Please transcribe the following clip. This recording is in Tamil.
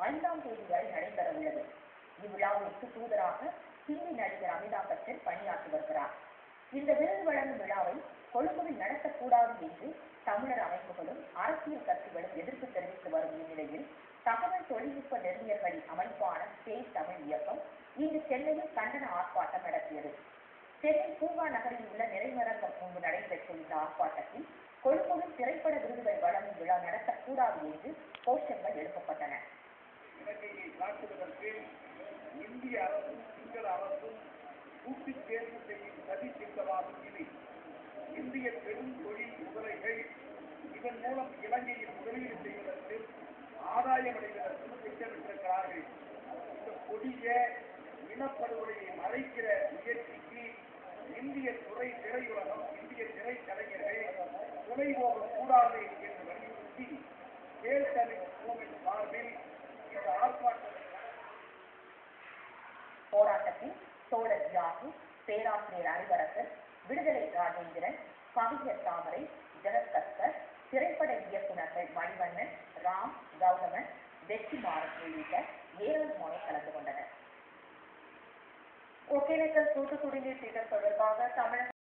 5ஆம் தேதி வரை நடைபெறவுள்ளது. இவ்விழாவிற்கு தூதராக ஹிந்தி நடிகர் அமிதாப் பச்சன் பணியாற்றி வருகிறார். இந்த விருது வழங்கும் விழாவை கொழும்புவில் நடத்தக்கூடாது என்று தமிழர் அமைப்புகளும் அரசியல் கட்சிகளும் எதிர்ப்பு தெரிவித்து வரும் இந்நிலையில் தகவல் தொழில்நுட்ப நெறிஞர்களின் அமைப்பான ஸ்டேட் தமிழ் இயக்கம் இன்று சென்னையில் கண்டன ஆர்ப்பாட்டம் நடத்தியது. சென்னை பூங்கா நகரில் உள்ள நிறைமரங்கம் முன்பு நடைபெற்ற இந்த ஆர்ப்பாட்டத்தில் கொழும்புவில் திரைப்பட விருதுகள் வழங்கும் விழா நடத்தக்கூடாது என்று கோஷங்கள் எழுப்பப்பட்டன. இலங்கையை தாக்குவதற்கு இந்திய அரசும் சிங்கள அரசும் கூட்டு தேர்வு செய்யும் சதி திட்டமாகும் இது. இந்திய பெரும் தொழில் முதலைகள் இதன் மூலம் இலங்கையில் முதலீடு செய்வதற்கு ஆதாயமடைவதற்கு திட்டமிட்டிருக்கிறார்கள். இந்த கொடிய இனப்படுகொலையை மறைக்கிற முயற்சிக்கு இந்திய திரையுலகம், இந்திய திரைக்கலைஞர்கள் துணை போகக்கூடாது என்று வலியுறுத்தி ஸ்டேட் தமிழ் மூமென்ட் சார்பில் இந்த போராட்டத்தில் தோழர் யாகு, பேராசிரியர் அறிவரசன், விடுதலை ராஜேந்திரன், கவிஞர் தாமரை, ஜெகத்கஸ்கர், திரைப்பட இயக்குநர்கள் மணிவண்ணன், ராம், கௌதமன், வெற்றிமாறன் உள்ளிட்ட ஏராளமானோர் கலந்து கொண்டனர். ஒகேனக்கல் தூத்துக்குடி நீர் திட்டம் தொடர்பாக தமிழக